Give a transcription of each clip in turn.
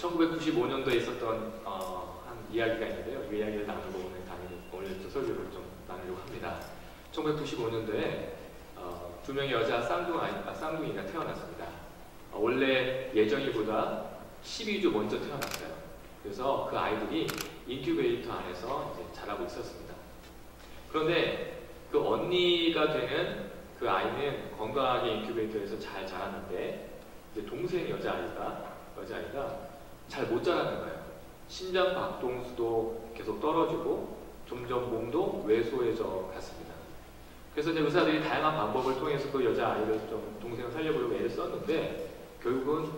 1995년도에 있었던 한 이야기가 있는데요. 이 이야기를 나누고 오늘 설교를 좀 나누려고 합니다. 1995년도에 두 명의 여자 쌍둥이가 태어났습니다. 원래 예정이보다 12주 먼저 태어났어요. 그래서 그 아이들이 인큐베이터 안에서 이제 자라고 있었습니다. 그런데 그 언니가 되는 그 아이는 건강하게 인큐베이터에서 잘 자랐는데 이제 동생 여자아이가 잘 못 자라는 거예요. 심장 박동수도 계속 떨어지고 점점 몸도 왜소해져 갔습니다. 그래서 이제 의사들이 다양한 방법을 통해서 그 여자아이를 좀 동생을 살려보려고 애를 썼는데 결국은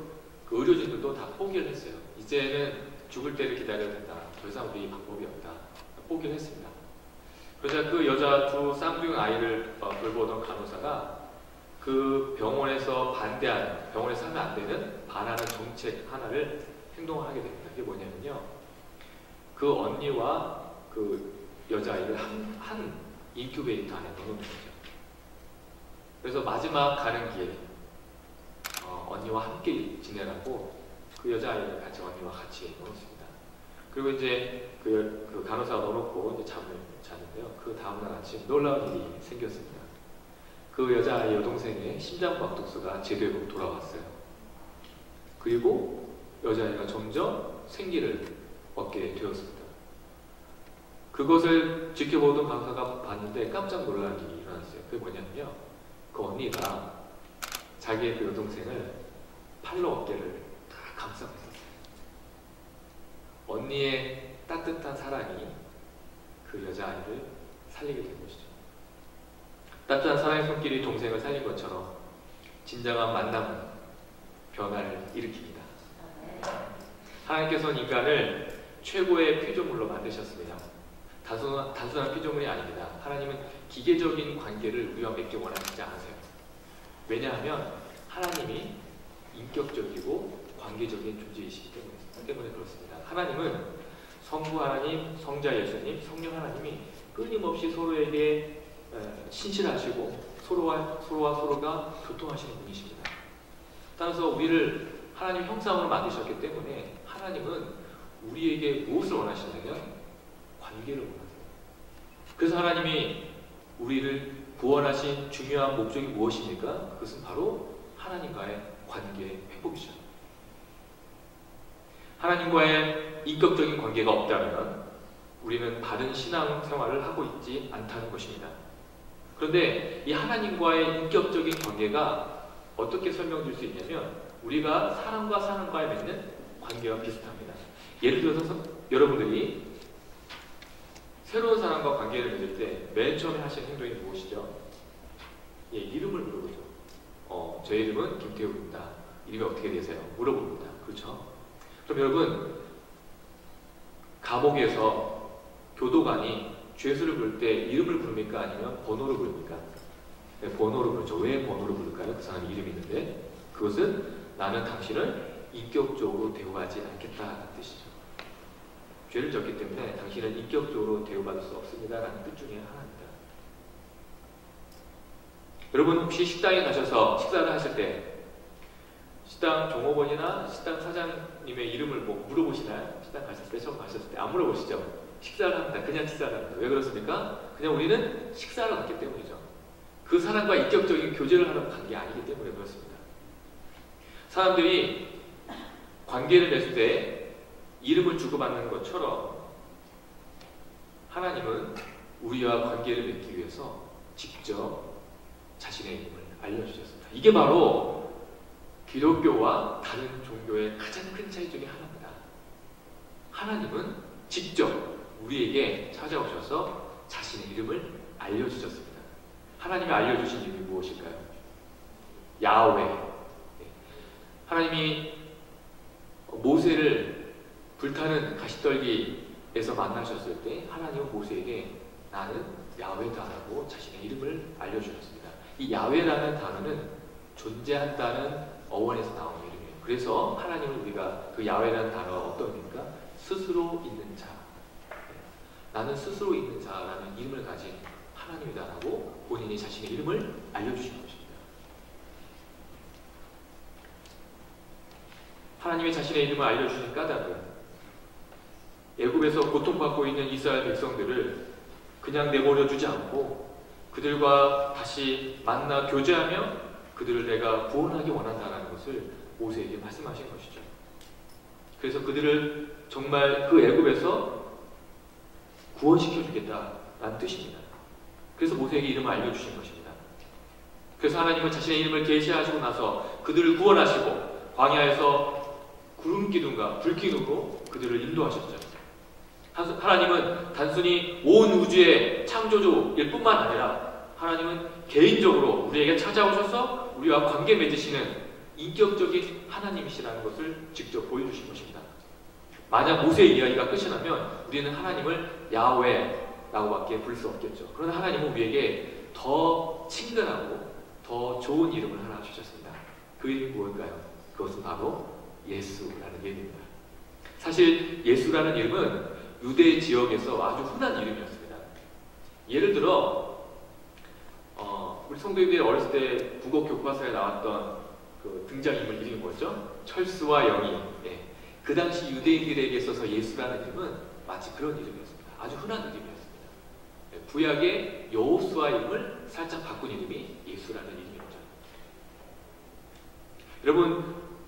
그 의료진들도 다 포기를 했어요. 이제는 죽을 때를 기다려야 된다. 더 이상 우리 방법이 없다. 포기를 했습니다. 그러자 그 여자 두 쌍둥이 아이를 돌보던 간호사가 그 병원에서 병원에서 하면 안 되는 반하는 정책 하나를 행동을 하게 됩니다. 그게 뭐냐면요. 그 언니와 그 여자아이를 한 인큐베이터 안에 넣어놓는 거죠. 그래서 마지막 가는 길 언니와 함께 지내라고 그 여자아이를 언니와 같이 넣었습니다. 그리고 이제 그 간호사가 넣어놓고 이제 잠을 자는데요. 그 다음날 아침 놀라운 일이 생겼습니다. 그 여자아이 여동생의 심장 박동수가 제대로 돌아왔어요. 그리고 여자아이가 점점 생기를 얻게 되었습니다. 그것을 지켜보던 간호사가 봤는데 깜짝 놀란 일이 일어났어요. 그게 뭐냐면요. 그 언니가 자기의 그 여동생을 팔로 어깨를 다 감싸고 있었어요. 언니의 따뜻한 사랑이 그 여자아이를 살리게 된 것이죠. 따뜻한 사랑의 손길이 동생을 살린 것처럼 진정한 만남은 변화를 일으킵니다. 하나님께서는 인간을 최고의 피조물로 만드셨습니다. 단순한 피조물이 아닙니다. 하나님은 기계적인 관계를 우리와 맺기 원하시지 않으세요. 왜냐하면 하나님이 인격적이고 관계적인 존재이시기 때문에 그렇습니다. 하나님은 성부 하나님, 성자 예수님, 성령 하나님이 끊임없이 서로에게 신실하시고 서로와 서로가 교통하시는 분이십니다. 따라서 우리를 하나님 형상으로 만드셨기 때문에 하나님은 우리에게 무엇을 원하시냐면 관계를 원하세요. 그래서 하나님이 우리를 구원하신 중요한 목적이 무엇입니까? 그것은 바로 하나님과의 관계 회복이죠. 하나님과의 인격적인 관계가 없다면 우리는 바른 신앙 생활을 하고 있지 않다는 것입니다. 그런데 이 하나님과의 인격적인 관계가 어떻게 설명될 수 있냐면 우리가 사람과 사람과의 맺는 관계와 비슷합니다. 예를 들어서 여러분들이 새로운 사람과 관계를 맺을 때 맨 처음에 하시는 행동이 무엇이죠? 이름을 물어보죠. 제 이름은 김태우입니다. 이름이 어떻게 되세요? 물어봅니다. 그렇죠? 그럼 여러분 감옥에서 교도관이 죄수를 부를 때 이름을 부릅니까? 아니면 번호를 부릅니까? 네, 번호를 부르죠. 왜 번호를 부를까요? 그 사람 이름이 있는데 그것은 나는 당신을 인격적으로 대우하지 않겠다는 뜻이죠. 죄를 졌기 때문에 당신은 인격적으로 대우받을 수 없습니다 라는 뜻 중에 하나입니다. 여러분 혹시 식당에 가셔서 식사를 하실 때 식당 종업원이나 식당 사장님의 이름을 물어보시나요? 식당 가셨을 때, 처음 가셨을 때 안 물어보시죠? 식사를 합니다. 그냥 식사를 합니다. 왜 그렇습니까? 그냥 우리는 식사를 갔기 때문이죠. 그 사람과 인격적인 교제를 하는 관계 아니기 때문에 그렇습니다. 사람들이 관계를 맺을 때 이름을 주고받는 것처럼 하나님은 우리와 관계를 맺기 위해서 직접 자신의 이름을 알려주셨습니다. 이게 바로 기독교와 다른 종교의 가장 큰 차이 중에 하나입니다. 하나님은 직접 우리에게 찾아오셔서 자신의 이름을 알려주셨습니다. 하나님이 알려주신 이름이 무엇일까요? 야훼. 하나님이 모세를 불타는 가시떨기에서 만나셨을 때 하나님은 모세에게 나는 야훼다라고 자신의 이름을 알려주셨습니다. 이 야훼라는 단어는 존재한다는 어원에서 나오는 이름이에요. 그래서 하나님은 우리가 그 야훼라는 단어가 어떤 의미입니까? 스스로 있는 자. 나는 스스로 있는 자라는 이름을 가진 하나님이다라고 본인이 자신의 이름을 알려주신 것입니다. 하나님의 자신의 이름을 알려주신 까닭은 애굽에서 고통받고 있는 이스라엘 백성들을 그냥 내버려 두지 않고 그들과 다시 만나 교제하며 그들을 내가 구원하기 원한다는 것을 모세에게 말씀하신 것이죠. 그래서 그들을 정말 그 애굽에서 구원시켜 주겠다라는 뜻입니다. 그래서 모세에게 이름을 알려주신 것입니다. 그래서 하나님은 자신의 이름을 계시하시고 나서 그들을 구원하시고 광야에서 구름 기둥과 불 기둥으로 그들을 인도하셨죠. 하나님은 단순히 온 우주의 창조주일 뿐만 아니라 하나님은 개인적으로 우리에게 찾아오셔서 우리와 관계 맺으시는 인격적인 하나님이시라는 것을 직접 보여주신 것입니다. 만약 모세의 이야기가 끝이 나면 우리는 하나님을 야훼라고밖에 부를 수 없겠죠. 그러나 하나님은 우리에게 더 친근하고 더 좋은 이름을 하나 주셨습니다. 그 이름이 무엇일까요? 그것은 바로 예수라는 이름입니다. 사실 예수라는 이름은 유대 지역에서 아주 흔한 이름이었습니다. 예를 들어 우리 성도님들이 어렸을 때 국어 교과서에 나왔던 그 등장인물 이름이 뭐였죠? 철수와 영희. 네. 그 당시 유대인들에게 있어서 예수라는 이름은 마치 그런 이름이었습니다. 아주 흔한 이름이었습니다. 네. 구약의 여호수아 이름을 살짝 바꾼 이름이 예수라는 이름이었죠.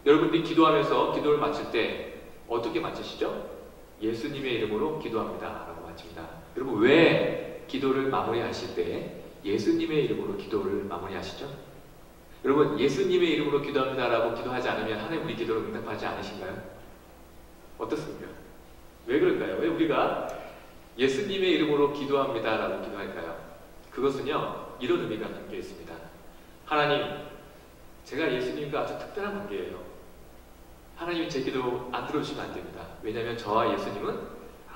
여러분들이 기도하면서 기도를 마칠 때 어떻게 마치시죠? 예수님의 이름으로 기도합니다 라고 마칩니다. 여러분 왜 기도를 마무리하실 때 예수님의 이름으로 기도를 마무리하시죠? 여러분 예수님의 이름으로 기도합니다 라고 기도하지 않으면 하나님 우리 기도를 응답하지 않으신가요? 어떻습니까? 왜 그럴까요? 왜 우리가 예수님의 이름으로 기도합니다 라고 기도할까요? 그것은요 이런 의미가 담겨 있습니다. 하나님, 제가 예수님과 아주 특별한 관계예요. 하나님이 제 기도 안 들어주시면 안 됩니다. 왜냐하면 저와 예수님은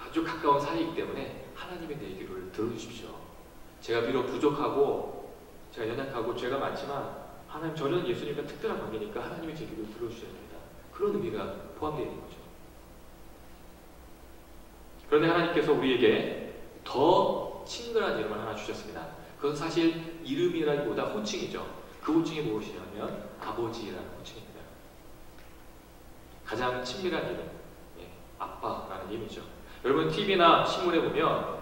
아주 가까운 사이이기 때문에 하나님의 내 기도를 들어주십시오. 제가 비록 부족하고 제가 연약하고 죄가 많지만 하나님 저는 예수님과 특별한 관계니까 하나님의 제 기도를 들어주셔야 됩니다. 그런 의미가 포함되어 있는 거죠. 그런데 하나님께서 우리에게 더 친근한 이름을 하나 주셨습니다. 그건 사실 이름이라기보다 호칭이죠. 그 호칭이 무엇이냐면 아버지라는 호칭입니다. 가장 친밀한 이름, 아빠라는 의미죠. 여러분 TV나 신문에 보면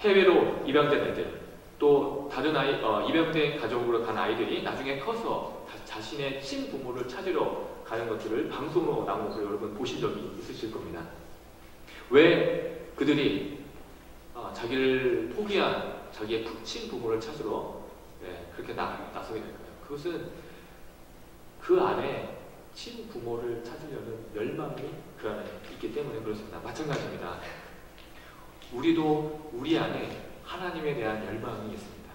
해외로 입양된 애들, 또 다른 입양된 가족으로 간 아이들이 나중에 커서 자신의 친부모를 찾으러 가는 것들을 방송으로 나온 것을 여러분 보신 적이 있으실 겁니다. 왜 그들이 자기를 포기한 자기의 친부모를 찾으러 그렇게 나서게 될까요? 그것은 그 안에 친부모를 찾으려는 열망이 그 안에 있기 때문에 그렇습니다. 마찬가지입니다. 우리도 우리 안에 하나님에 대한 열망이 있습니다.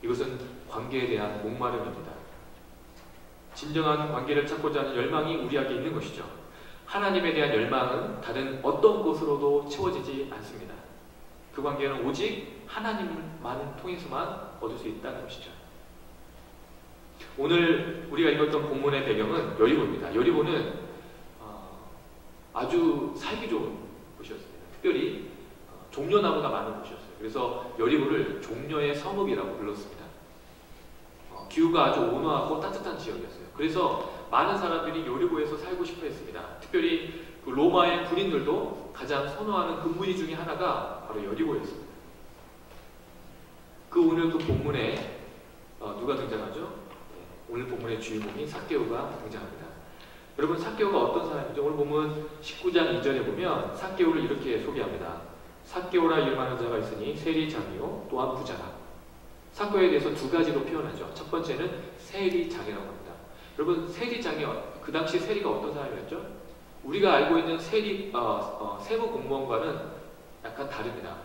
이것은 관계에 대한 목마름입니다. 진정한 관계를 찾고자 하는 열망이 우리에게 있는 것이죠. 하나님에 대한 열망은 다른 어떤 것으로도 채워지지 않습니다. 그 관계는 오직 하나님만 통해서만 얻을 수 있다는 것이죠. 오늘 우리가 읽었던 본문의 배경은 여리고입니다. 여리고는 아주 살기 좋은 곳이었습니다. 특별히 종려나무가 많은 곳이었어요. 그래서 여리고를 종려의 섬읍이라고 불렀습니다. 기후가 아주 온화하고 따뜻한 지역이었어요. 그래서 많은 사람들이 여리고에서 살고 싶어 했습니다. 특별히 그 로마의 군인들도 가장 선호하는 근무지 중에 하나가 바로 여리고였습니다. 오늘 그 본문에 누가 등장하죠? 오늘 본문의 주인공이 삭개오가 등장합니다. 여러분 삭개오가 어떤 사람이죠? 오늘 보면 19장 2절에 보면 삭개오를 이렇게 소개합니다. 삭개오라 이름하는 자가 있으니 세리장이요 또한 부자라. 삭개오에 대해서 두 가지로 표현하죠. 첫 번째는 세리장이라고 합니다. 여러분 세리장이 그 당시 세리가 어떤 사람이었죠? 우리가 알고 있는 세무 공무원과는 약간 다릅니다.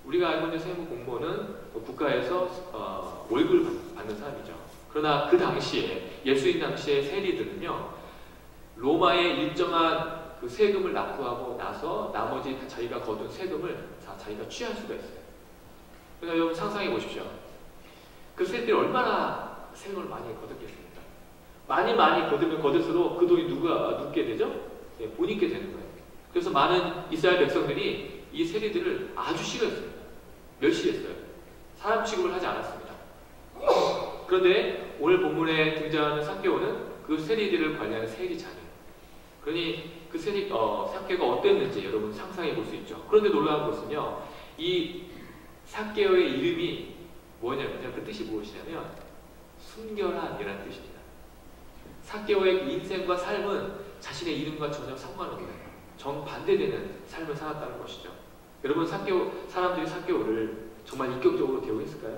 우리가 알고 있는 세무 공무원은 국가에서 월급을 받는 사람이죠. 그러나 그 당시에 예수님 당시의 세리들은요 로마의 일정한 그 세금을 납부하고 나서 나머지 자기가 거둔 세금을 다 자기가 취할 수가 있어요. 그러니까 여러분 상상해 보십시오. 그 세리들이 얼마나 세금을 많이 거뒀겠습니까? 많이 거두면 거둘수록 그 돈이 누가 눕게 되죠? 본인께 되는 거예요. 그래서 많은 이스라엘 백성들이 이 세리들을 아주 싫어했습니다. 멸시했어요. 사람 취급을 하지 않았습니다. 그런데 오늘 본문에 등장하는 삭개오는 그 세리들을 관리하는 세리장이에요. 그러니 그 삭개오가 어땠는지 여러분 상상해 볼 수 있죠. 그런데 놀라운 것은요, 이 삭개오의 이름이 뭐냐면요, 그 뜻이 무엇이냐면 순결한이라는 뜻입니다. 삭개오의 인생과 삶은 자신의 이름과 전혀 상관없는 정반대되는 삶을 살았다는 것이죠. 여러분, 사람들이 삭개오를 정말 인격적으로 대우했을까요?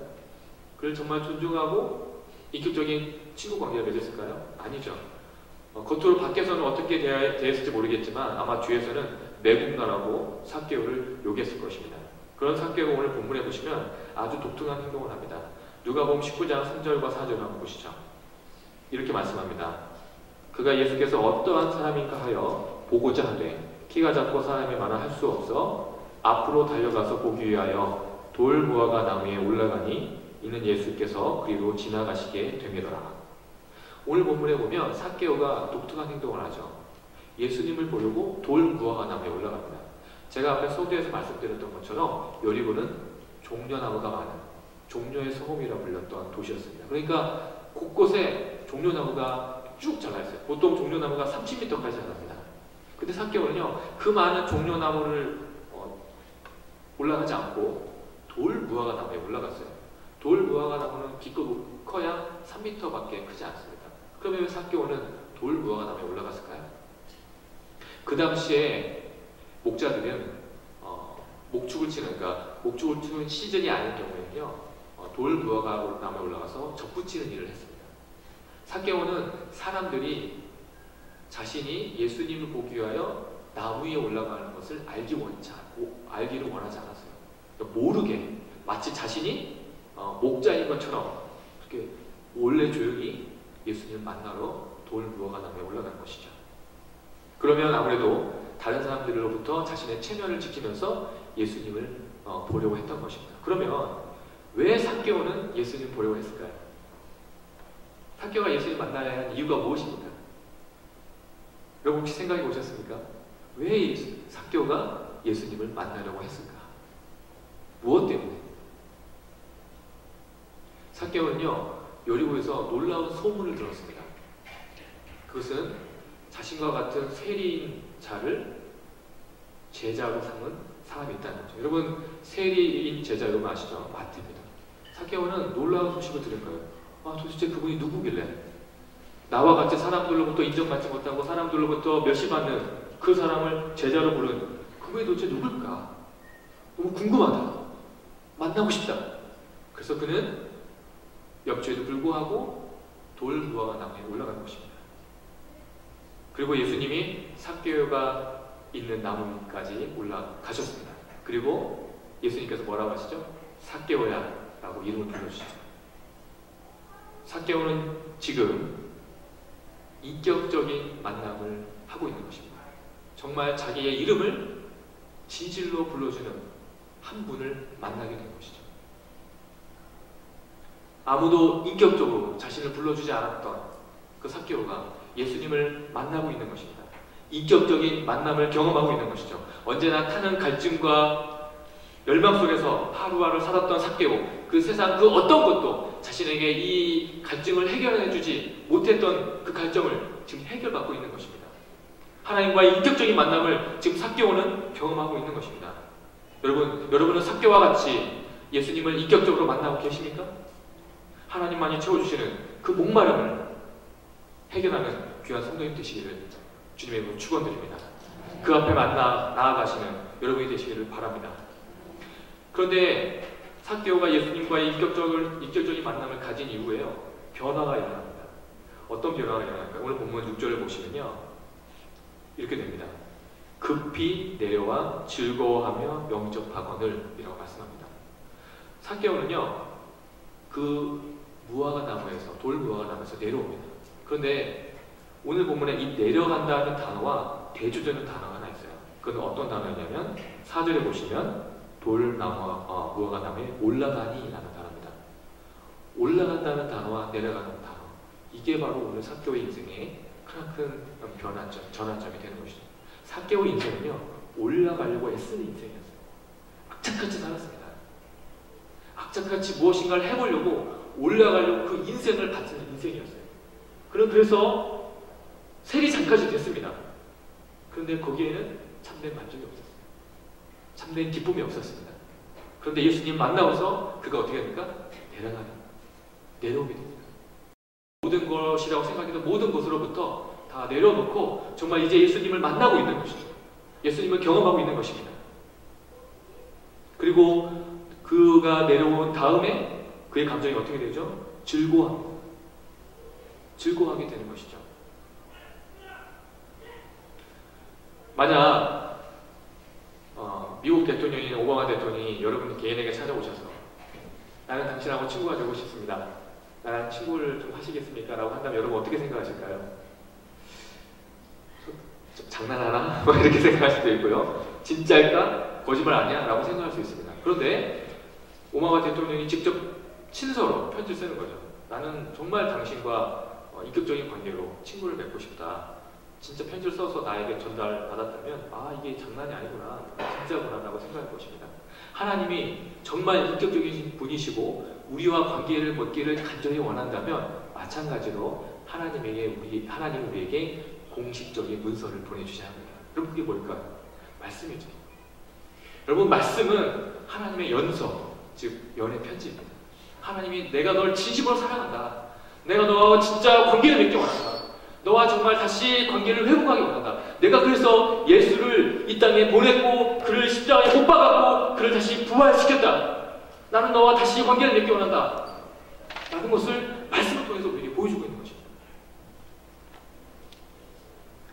그를 정말 존중하고 인격적인 친구 관계를 맺었을까요? 아니죠. 겉으로 밖에서는 어떻게 대했을지 모르겠지만 아마 뒤에서는 매국노라고 삭개오를 욕했을 것입니다. 그런 삭개오가 오늘 본문에 보시면 아주 독특한 행동을 합니다. 누가복음 19장 3절과 4절을 한번 보시죠. 이렇게 말씀합니다. 그가 예수께서 어떠한 사람인가 하여 보고자 하되 키가 작고 사람이 많아 할 수 없어 앞으로 달려가서 보기 위하여 돌 무화과 나무에 올라가니 이는 예수께서 그리로 지나가시게 되매더라. 오늘 본문에 보면 삭개오가 독특한 행동을 하죠. 예수님을 보려고 돌 무화과 나무에 올라갑니다. 제가 앞에 서두에서 말씀드렸던 것처럼 여리고는 종려나무가 많은 종려의 성읍이라 불렸던 도시였습니다. 그러니까 곳곳에 종려나무가 쭉 자라있어요. 보통 종려나무가 30m까지 자랍니다. 근데 삭개오는요, 그 많은 종려나무를 올라가지 않고 돌 무화과 나무에 올라갔어요. 돌 무화과 나무는 기껏 커야 3m밖에 크지 않습니다. 그러면 왜 삭개오는 돌 무화과 나무에 올라갔을까요? 그 당시에 목자들은 목축을 치는 시즌이 아닌 경우에는요, 돌 무화과 나무에 올라가서 접붙이는 일을 했습니다. 삭개오는 사람들이 자신이 예수님을 보기 위하여 나무 위에 올라가는 것을 알기를 원하지 않았어요. 그러니까 모르게 마치 자신이 목자인 것처럼 이렇게 몰래 조용히 예수님을 만나러 돌 무화과 나무에 올라간 것이죠. 그러면 아무래도 다른 사람들로부터 자신의 체면을 지키면서 예수님을 보려고 했던 것입니다. 그러면 왜 삭개오는 예수님을 보려고 했을까요? 삭개오가 예수님 만나야 할 이유가 무엇입니까? 여러분 혹시 생각해 보셨습니까? 왜 삭개오가 예수님을 만나려고 했을까? 무엇 때문에? 삭개오는요, 여리고에서 놀라운 소문을 들었습니다. 그것은 자신과 같은 세리인 자를 제자로 삼은 사람이 있다는 거죠. 여러분, 세리인 제자 여러분 아시죠? 마태입니다. 삭개오는 놀라운 소식을 들은 거예요. 도대체 그분이 누구길래 나와 같이 사람들로부터 인정받지 못하고 사람들로부터 멸시받는 그 사람을 제자로 부른 그분이 도대체 누굴까? 너무 궁금하다. 만나고 싶다. 그래서 그는 역주에도 불구하고 돌 무화과 나무에 올라간 것입니다. 그리고 예수님이 삭개오가 있는 나무까지 올라가셨습니다. 그리고 예수님께서 뭐라고 하시죠? 삭개오야 라고 이름을 불러주시죠. 삭개오는 지금 인격적인 만남을 하고 있는 것입니다. 정말 자기의 이름을 진실로 불러주는 한 분을 만나게 된 것이죠. 아무도 인격적으로 자신을 불러주지 않았던 그 삭개오가 예수님을 만나고 있는 것입니다. 인격적인 만남을 경험하고 있는 것이죠. 언제나 타는 갈증과 열망 속에서 하루하루 살았던 삭개오, 그 세상 그 어떤 것도 자신에게 이 갈증을 해결해주지 못했던 그 갈증을 지금 해결받고 있는 것입니다. 하나님과의 인격적인 만남을 지금 삭개오는 경험하고 있는 것입니다. 여러분은 삭개오와 같이 예수님을 인격적으로 만나고 계십니까? 하나님만이 채워주시는 그 목마름을 해결하는 귀한 성도님 되시기를 주님의 이름으로 축원드립니다. 그 앞에 나아가시는 여러분이 되시기를 바랍니다. 그런데 삭개오가 예수님과의 인격적인 만남을 가진 이후에요, 변화가 일어납니다. 어떤 변화가 일어날까요? 오늘 본문 6절을 보시면요, 이렇게 됩니다. 급히 내려와 즐거워하며 영접하거늘 이라고 말씀합니다. 삭개오는요, 그 무화과 나무에서, 돌 무화과 나무에서 내려옵니다. 그런데 오늘 본문에 이 내려간다는 단어와 대조되는 단어가 하나 있어요. 그건 어떤 단어냐면 4절에 보시면 무화과 나무에 올라가니 라는 단어입니다. 올라간다는 단어와 내려가는 단어, 이게 바로 오늘 삭개오의 인생의 크나큰 전환점이 되는 것이죠. 삭개오 인생은요, 올라가려고 애쓰는 인생이었어요. 악착같이 살았습니다. 악착같이 무엇인가를 해보려고 올라가려고 그 인생을 바치는 인생이었어요. 그래서 세리 장까지 됐습니다. 그런데 거기에는 참된 만족이 없었어요. 참된 기쁨이 없었습니다. 그런데 예수님 만나고서 그가 어떻게 합니까? 내려오게 됩니다. 모든 것이라고 생각해도 모든 것으로부터 다 내려놓고 정말 이제 예수님을 만나고 있는 것이죠. 예수님을 경험하고 있는 것입니다. 그리고 그가 내려온 다음에 그의 감정이 어떻게 되죠? 즐거워합니다. 즐거워하게 되는 것이죠. 만약 미국 대통령인 오바마 대통령이 여러분 개인에게 찾아오셔서 나는 당신하고 친구가 되고 싶습니다. 나랑 친구를 좀 하시겠습니까? 라고 한다면 여러분 어떻게 생각하실까요? 장난하나? 뭐 이렇게 생각할 수도 있고요. 진짜일까? 거짓말 아니야? 라고 생각할 수 있습니다. 그런데 오바마 대통령이 직접 친서로 편지를 쓰는 거죠. 나는 정말 당신과 인격적인 관계로 친구를 맺고 싶다. 진짜 편지를 써서 나에게 전달받았다면 이게 장난이 아니구나, 진짜구나 라고 생각할 것입니다. 하나님이 정말 인격적인 분이시고 우리와 관계를 맺기를 간절히 원한다면 마찬가지로 하나님 우리에게 공식적인 문서를 보내주셔야 합니다. 여러분 그게 뭘까요? 말씀이죠. 여러분 말씀은 하나님의 연서, 즉 연의 편지입니다. 하나님이 내가 널 진심으로 사랑한다. 내가 너와 진짜 관계를 맺기 원한다. 너와 정말 다시 관계를 회복하기 원한다. 내가 그래서 예수를 이 땅에 보냈고 그를 십자가에 못 박았고 그를 다시 부활시켰다. 나는 너와 다시 관계를 맺기 원한다. 라는 것을 말씀을 통해서 우리에게 보여주고 있는 것입니다.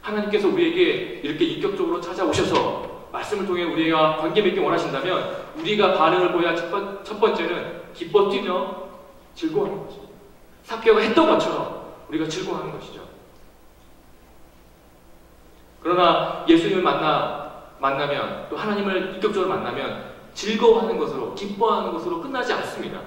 하나님께서 우리에게 이렇게 인격적으로 찾아오셔서 말씀을 통해 우리가 관계 맺기 원하신다면 우리가 반응을 보여야 첫 번째는 기뻐 뛰며 즐거워하는 것입니다. 삭개오가 했던 것처럼 우리가 즐거워하는 것이죠. 그러나 예수님을 만나면 또 하나님을 인격적으로 만나면 즐거워하는 것으로 기뻐하는 것으로 끝나지 않습니다.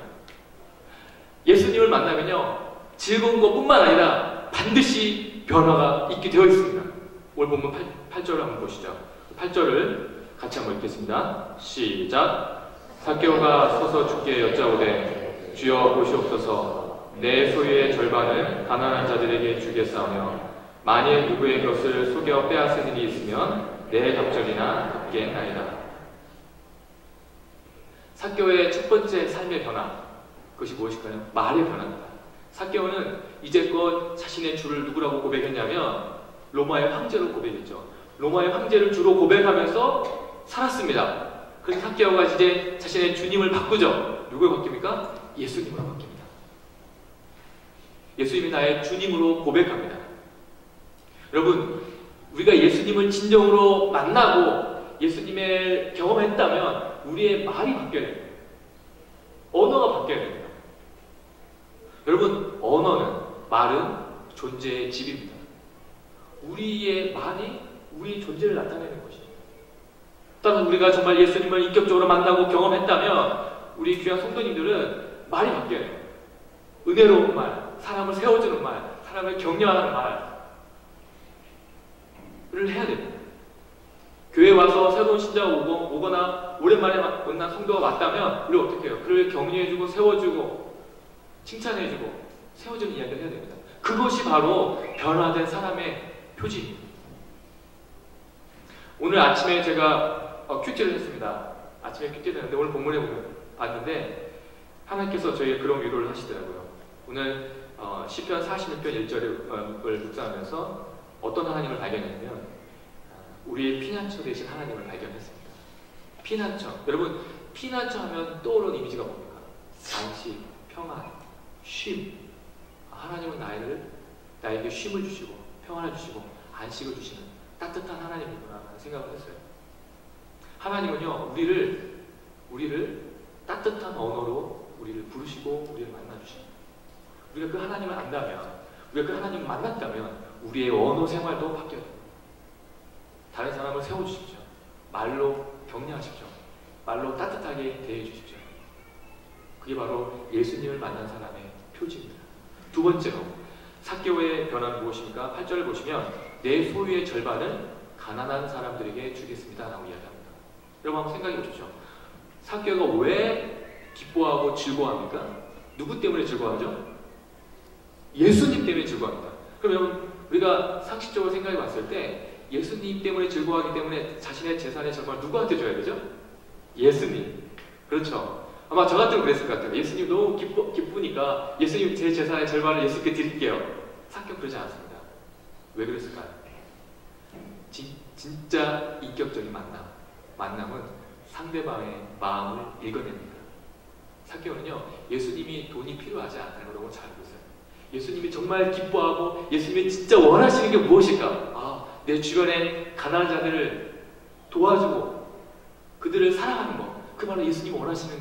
예수님을 만나면요 즐거운 것뿐만 아니라 반드시 변화가 있게 되어 있습니다. 오늘 본문 8절을 한번 보시죠. 8절을 같이 한번 읽겠습니다. 시작. 삭개오가 서서 주께 여짜오되 주여 보시옵소서 내 소유의 절반을 가난한 자들에게 주겠사오며 만일 누구의 것을 속여 빼앗은 일이 있으면 내 갑절이나 갚겠나이다. 삭개오의 첫 번째 삶의 변화, 그것이 무엇일까요? 말의 변화입니다. 삭개오는 이제껏 자신의 주를 누구라고 고백했냐면 로마의 황제로 고백했죠. 로마의 황제를 주로 고백하면서 살았습니다. 그래서 삭개오가 이제 자신의 주님을 바꾸죠. 누굴 바뀝니까? 예수님으로 바뀝니다. 예수님이 나의 주님으로 고백합니다. 여러분, 우리가 예수님을 진정으로 만나고 예수님을 경험했다면 우리의 말이 바뀌어야 됩니다. 언어가 바뀌어야 됩니다. 여러분, 말은 존재의 집입니다. 우리의 말이 우리의 존재를 나타내는 것입니다. 따라서 우리가 정말 예수님을 인격적으로 만나고 경험했다면 우리 귀한 성도님들은 말이 바뀌어야 돼요. 은혜로운 말, 사람을 세워주는 말, 사람을 격려하는 말을 해야 됩니다. 교회에 와서 새로운 신자가 오거나 오랜만에 만난 성도가 왔다면 우리 어떻게 해요? 그를 격려해주고 세워주고 칭찬해주고 세워주는 이야기를 해야 됩니다. 그것이 바로 변화된 사람의 표지입니다. 오늘 아침에 제가 큐티를 했습니다. 아침에 큐티를 했는데 오늘 본문에 봤는데 하나님께서 저희의 그런 위로를 하시더라고요. 오늘 시편 46편 1절을 묵상하면서 어떤 하나님을 발견했냐면 우리의 피난처 되신 하나님을 발견했습니다. 피난처. 여러분, 피난처 하면 떠오르는 이미지가 뭡니까? 안식, 평안, 쉼. 하나님은 나에게 쉼을 주시고 평안을 주시고 안식을 주시는 따뜻한 하나님이구나 하는 생각을 했어요. 하나님은요 우리를 따뜻한 언어로 우리를 부르시고 우리를 만나주십니다. 우리가 그 하나님을 안다면, 우리가 그 하나님을 만났다면 우리의 언어 생활도 바뀌어요. 다른 사람을 세워주십시오. 말로 격려하십시오. 말로 따뜻하게 대해주십시오. 그게 바로 예수님을 만난 사람의 표지입니다. 두 번째로 삭개오의 변화는 무엇입니까? 8절을 보시면 내 소유의 절반을 가난한 사람들에게 주겠습니다 라고 이야기합니다. 여러분 한번 생각해 보십시오. 삭개오가 왜 기뻐하고 즐거워합니까? 누구 때문에 즐거워하죠? 예수님 때문에 즐거워합니다. 그럼 여러분, 우리가 상식적으로 생각해 봤을 때 예수님 때문에 즐거워하기 때문에 자신의 재산의 절반을 누구한테 줘야 되죠? 예수님. 그렇죠. 아마 저 같으면 그랬을 것 같아요. 예수님 너무 기쁘니까 예수님 제 재산의 절반을 예수님께 드릴게요. 삭개오 그러지 않았습니다. 왜 그랬을까요? 진짜 인격적인 만남은 상대방의 마음을 읽어냅니다. 삭개오는요, 예수님이 돈이 필요하지 않다는 걸 너무 잘 알고 있어요. 예수님이 정말 기뻐하고 예수님이 진짜 원하시는 게 무엇일까? 내 주변에 가난한 자들을 도와주고 그들을 사랑하는 것, 그 바로 예수님이 원하시는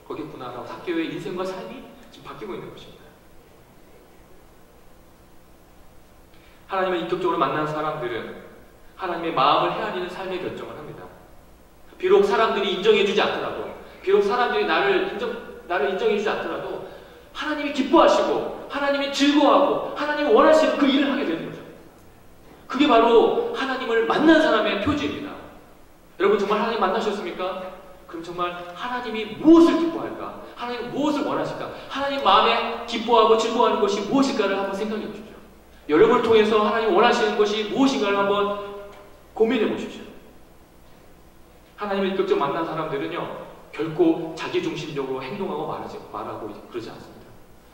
거겠구나라고 삭개오의 인생과 삶이 지금 바뀌고 있는 것입니다. 하나님을 인격적으로 만난 사람들은 하나님의 마음을 헤아리는 삶의 결정을 합니다. 비록 사람들이 인정해주지 않더라도, 비록 사람들이 나를 인정해주지 않더라도 하나님이 기뻐하시고 하나님이 즐거워하고 하나님이 원하시는 그 일을 하게 되는 거죠. 그게 바로 하나님을 만난 사람의 표지입니다. 여러분 정말 하나님 만나셨습니까? 그럼 정말 하나님이 무엇을 기뻐할까? 하나님이 무엇을 원하실까? 하나님 마음에 기뻐하고 즐거워하는 것이 무엇일까를 한번 생각해 보십시오. 여러분을 통해서 하나님 원하시는 것이 무엇인가를 한번 고민해 보십시오. 하나님을 인격적으로 만난 사람들은요, 결코 자기중심적으로 행동하고 말하고 그러지 않습니다.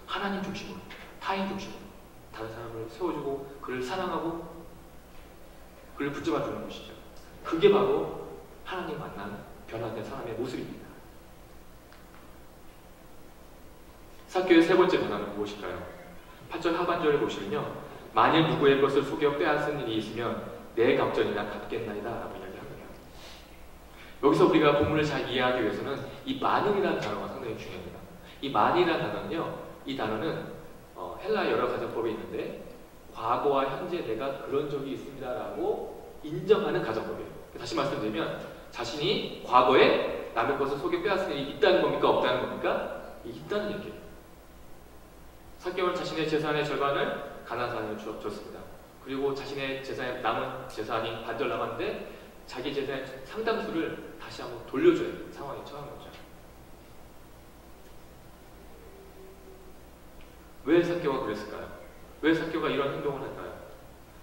하나님 중심으로, 타인 중심으로 다른 사람을 세워주고 그를 사랑하고 그를 붙잡아 주는 것이죠. 그게 바로 하나님 만난 변화된 사람의 모습입니다. 삭개오의 세 번째 변화는 무엇일까요? 8절 하반절을 보시면요, 만일 누구의 것을 속여 빼앗은 일이 있으면 내 갑전이나 갚겠나이다 라고 이야기합니다. 여기서 우리가 본문을 잘 이해하기 위해서는 이 만일이라는 단어가 상당히 중요합니다. 이 만일이라는 단어는요, 이 단어는 헬라 여러 가정법이 있는데 과거와 현재 내가 그런 적이 있습니다 라고 인정하는 가정법이에요. 다시 말씀드리면 자신이 과거에 남의 것을 속여 빼앗은 일이 있다는 겁니까? 없다는 겁니까? 있다는 얘기예요. 삭개오는 자신의 재산의 절반을 가난한 사람에게 줬습니다. 그리고 자신의 재산에 남은 재산이 반절 남았는데 자기 재산의 상당수를 다시 한번 돌려줘야 하는 상황에 처한 거죠. 왜 삭개오가 그랬을까요? 왜 삭개오가 이런 행동을 할까요?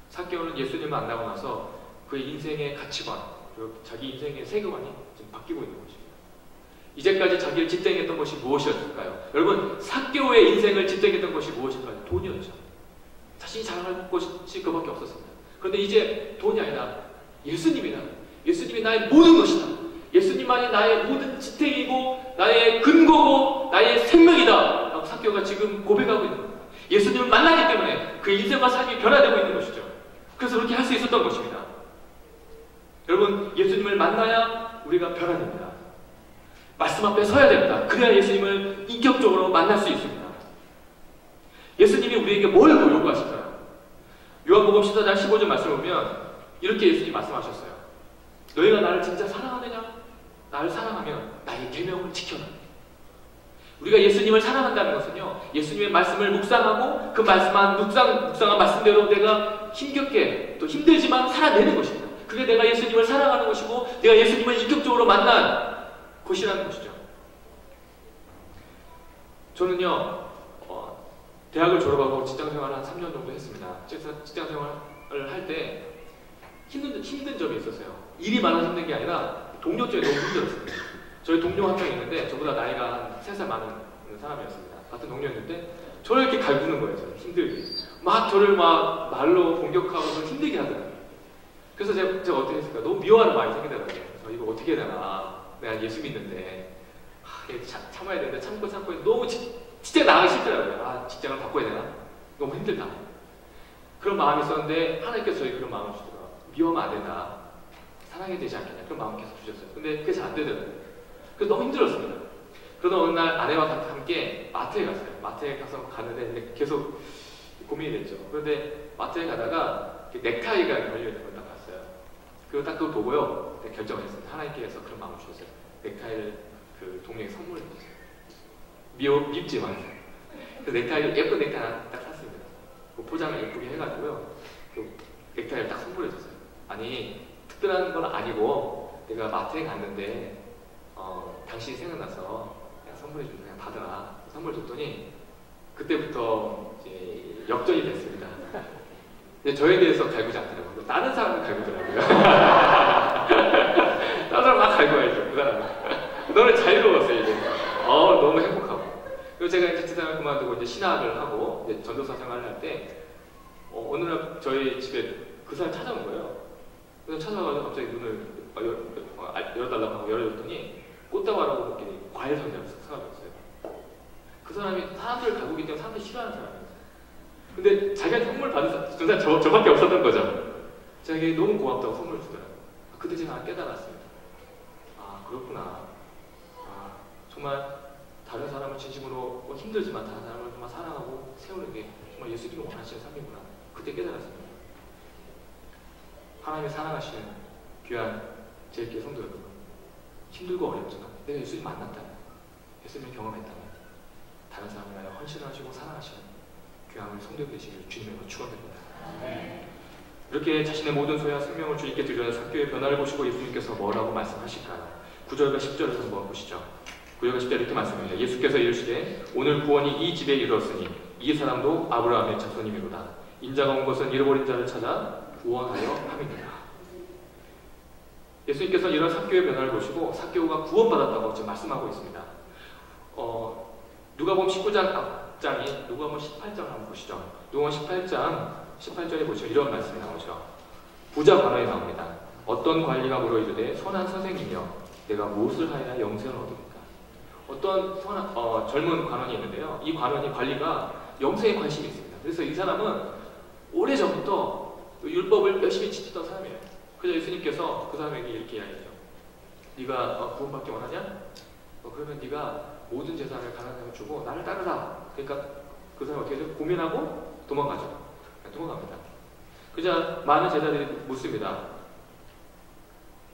삭개오는 예수님을 만나고 나서 그의 인생의 가치관, 그리고 자기 인생의 세계관이 지금 바뀌고 있는 것입니다. 이제까지 자기를 지탱했던 것이 무엇이었을까요? 여러분, 삭개오의 인생을 지탱했던 것이 무엇일까요? 돈이었죠. 자신이 자랑할 것이 그밖에 없었습니다. 그런데 이제 돈이 아니라 예수님이다. 예수님이 나의 모든 것이다. 예수님만이 나의 모든 지탱이고 나의 근거고 나의 생명이다 라고 삭개오가 지금 고백하고 있는 겁니다. 예수님을 만나기 때문에 그 인생과 삶이 변화되고 있는 것이죠. 그래서 그렇게 할 수 있었던 것입니다. 여러분, 예수님을 만나야 우리가 변화됩니다. 말씀 앞에 서야 됩니다. 그래야 예수님을 인격적으로 만날 수 있습니다. 예수님이 우리에게 뭘 요구하실까요? 요한복음 14장 15절 말씀을 보면 이렇게 예수님이 말씀하셨어요. 너희가 나를 진짜 사랑하느냐? 나를 사랑하면 나의 계명을 지켜라. 우리가 예수님을 사랑한다는 것은요, 예수님의 말씀을 묵상하고 그 묵상한 말씀대로 내가 힘겹게 또 힘들지만 살아내는 것입니다. 그게 내가 예수님을 사랑하는 것이고 내가 예수님을 인격적으로 만난 것이라는 것이죠. 저는요, 대학을 졸업하고 직장생활을 한 3년 정도 했습니다. 직장생활을 할 때 힘든 점이 있었어요. 일이 많아서 힘든 게 아니라 동료 쪽에 너무 힘들었습니다. 저희 동료 한 명 있는데 저보다 나이가 한 3살 많은 사람이었습니다. 같은 동료였는데 저를 이렇게 갈구는 거예요. 저를 힘들게. 막 저를 막 말로 공격하고 저를 힘들게 하더라고요. 그래서 제가 어떻게 했을까? 너무 미워하는 마음이 생기더라고요. 그래서 이거 어떻게 해야 되나? 내가 예수 믿는데 참아야 되는데 참고 너무 직장 나가기 싫더라고요. 직장을 바꿔야 되나? 너무 힘들다. 그런 마음이 있었는데 하나님께서 저희 그런 마음을 주더라고요. 미워하면 안 된다. 사랑해야 되지 않겠냐. 그런 마음을 계속 주셨어요. 근데 그게 잘 안 되더라고요. 그래서 너무 힘들었습니다. 그러다 어느 날 아내와 함께 마트에 갔어요. 마트에 가서 가는데 계속 고민이 됐죠. 그런데 마트에 가다가 넥타이가 걸려있는 걸 딱 봤어요. 그거 딱 또 보고요. 결정을 했습니다. 하나님께서 그런 마음을 주셨어요. 넥타이를 그 동료에게 선물해 주셨어요. 밉지만. 그 넥타이를, 예쁜 넥타이 하나 딱 샀습니다. 그 포장을 예쁘게 해가지고요. 그 넥타이를 딱 선물해 줬어요. 아니, 특별한 건 아니고 내가 마트에 갔는데 당신이 생각나서 그냥 선물해 주면 그냥 받아라. 선물 줬더니 그때부터 이제 역전이 됐습니다. 근데 저에 대해서 갈구지 않더라고요. 다른 사람을 갈구더라고요. 다른 사람 막 갈구해야죠. 그 사람은. 너는 자유로웠어요, 이제. 너무 행복하고. 그리고 제가 이제 지상을 그만두고 이제 신학을 하고 이제 전도사 생활을 할 때 어느 날 저희 집에 그 사람이 찾아온 거예요. 그래서 찾아와서 갑자기 문을 열어달라고 하고 열어줬더니 꽃다발하고 먹기니 과일 상자를 사가졌어요. 그 사람이 사람들을 가꾸기 때문에 사람들이 싫어하는 사람이었어요. 근데 자기한테 선물 받은 사람 저밖에 없었던 거죠. 자기 너무 고맙다고 선물을 주더라고요. 그때 제가 깨달았습니다. 아, 그렇구나. 아, 정말 다른 사람을 진심으로 힘들지만 다른 사람을 정말 사랑하고 세우는 게 정말 예수님이 원하시는 삶이구나. 그때 깨달았습니다. 하나님이 사랑하시는 귀한 제 교회 성도 여러분, 힘들고 어렵지만 내가 예수님 만났다면, 예수님을 경험했다면 다른 사람을 위하여 헌신하시고 사랑하시는 귀한 우리 성도 되시기를 주님으로 축원드립니다. 이렇게 자신의 모든 소유와 생명을 주님께 드리려 삭개의 변화를 보시고 예수님께서 뭐라고 말씀하실까요? 9절과 10절을 한번 보시죠. 9절과 10절 이렇게 말씀합니다. 예수께서 이르시되 오늘 구원이 이 집에 이르렀으니 이 사람도 아브라함의 자손이미로다. 인자가 온 것은 잃어버린 자를 찾아 구원하여 함이니라. 예수님께서 이런 삭개의 변화를 보시고 삭개오가 구원받았다고 지금 말씀하고 있습니다. 누가복음 19장 앞장이 누가복음 18장 한번 보시죠. 누가복음 18절에 보시면 이런 말씀이 나오죠. 부자 관원이 나옵니다. 어떤 관리가 물어 이르되 선한 선생이며 내가 무엇을 하여야 영생을 얻습니까? 어떤 젊은 관원이 있는데요. 이 관리가 영생에 관심이 있습니다. 그래서 이 사람은 오래전부터 율법을 열심히 지키던 사람이에요. 그래서 예수님께서 그 사람에게 이렇게 이야기하죠. 네가 구원받기 원하냐? 그러면 네가 모든 재산을 가난한 사람에 주고 나를 따르라. 그러니까 그 사람이 어떻게 해서 고민하고 도망가죠. 도망갑니다. 그러자 많은 제자들이 묻습니다.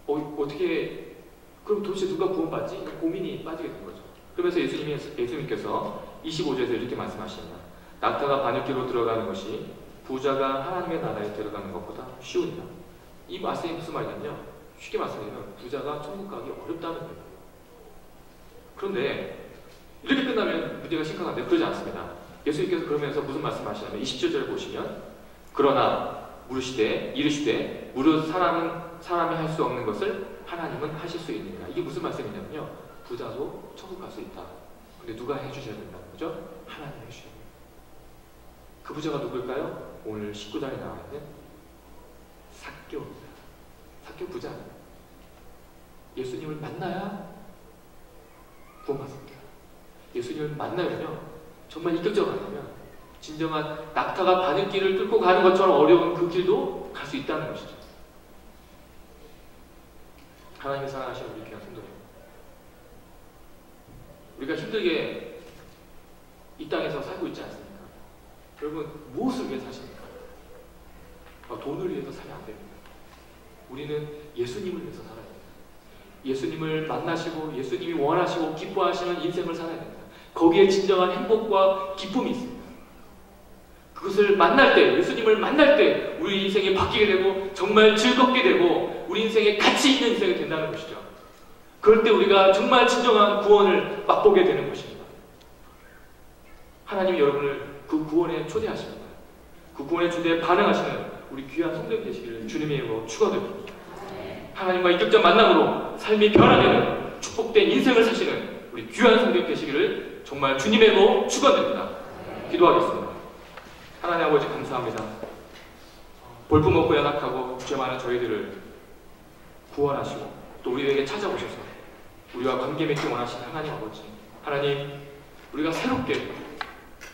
어떻게 그럼 도대체 누가 구원받지? 고민이 빠지게 된 거죠. 그러면서 예수님께서 25절에서 이렇게 말씀하십니다. 낙타가 바늘귀로 들어가는 것이 부자가 하나님의 나라에 들어가는 것보다 쉬우니라. 이 말씀이 무슨 말이냐면요. 쉽게 말씀드리면 부자가 천국 가기 어렵다는 거예요. 그런데 이렇게 끝나면 문제가 심각한데 그러지 않습니다. 예수님께서 그러면서 무슨 말씀하시냐면 27절을 보시면 그러나 이르시되 무릇 사람이 할 수 없는 것을 하나님은 하실 수 있느니라. 이게 무슨 말씀이냐면요. 부자도 천국 갈 수 있다. 근데 누가 해주셔야 된다는 거죠? 하나님이 해주셔야 됩니다. 그 부자가 누굴까요? 오늘 19장에 나와 있는 삭개오입니다. 삭개오 부자. 예수님을 만나야 구원받습니다. 예수님을 만나면요. 정말 인격적으로 만나면 진정한 낙타가 바늘길을 뚫고 가는 것처럼 어려운 그 길도 갈 수 있다는 것이죠. 하나님이 사랑하시는 우리 귀한 성도님, 우리가 힘들게 이 땅에서 살고 있지 않습니까? 여러분 무엇을 위해 사십니까? 돈을 위해서 살면 안 됩니다. 우리는 예수님을 위해서 살아야 됩니다. 예수님을 만나시고 예수님이 원하시고 기뻐하시는 인생을 살아야 됩니다. 거기에 진정한 행복과 기쁨이 있습니다. 그것을 만날 때, 예수님을 만날 때 우리 인생이 바뀌게 되고 정말 즐겁게 되고 우리 인생에 가치 있는 인생이 된다는 것이죠. 그럴 때 우리가 정말 진정한 구원을 맛보게 되는 것입니다. 하나님이 여러분을 그 구원에 초대하십니다. 그 구원의 초대에 반응하시는 우리 귀한 성도님 되시기를 주님의 이름으로 축원드립니다. 하나님과 인격적 만남으로 삶이 변화되는 축복된 인생을 사시는 우리 귀한 성도님 되시기를 정말 주님의 이름으로 축원드립니다. 기도하겠습니다. 하나님 아버지 감사합니다. 볼품없고 연약하고 죄 많은 저희들을 구원하시고 또 우리에게 찾아오셔서 우리와 관계 맺기 원하시는 하나님 아버지, 하나님 우리가 새롭게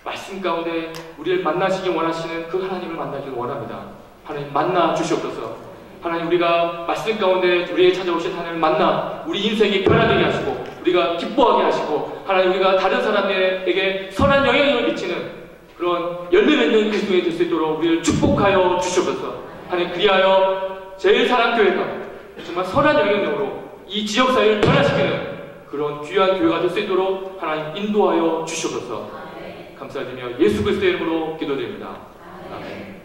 말씀 가운데 우리를 만나시기 원하시는 그 하나님을 만나기를 원합니다. 하나님 만나 주시옵소서. 하나님 우리가 말씀 가운데 우리에게 찾아오신 하나님을 만나 우리 인생이 변화되게 하시고 우리가 기뻐하게 하시고 하나님 우리가 다른 사람에게 선한 영향력을 미치는 그런 열매 맺는 그리스도인이 될 수 있도록 우리를 축복하여 주시옵소서. 하나님 그리하여 제일 사랑교회가 정말 선한 영향력으로 이 지역사회를 변화시키는 그런 귀한 교회가 될 수 있도록 하나님 인도하여 주시옵소서. 감사드리며 예수 그리스도의 이름으로 기도드립니다. 아멘.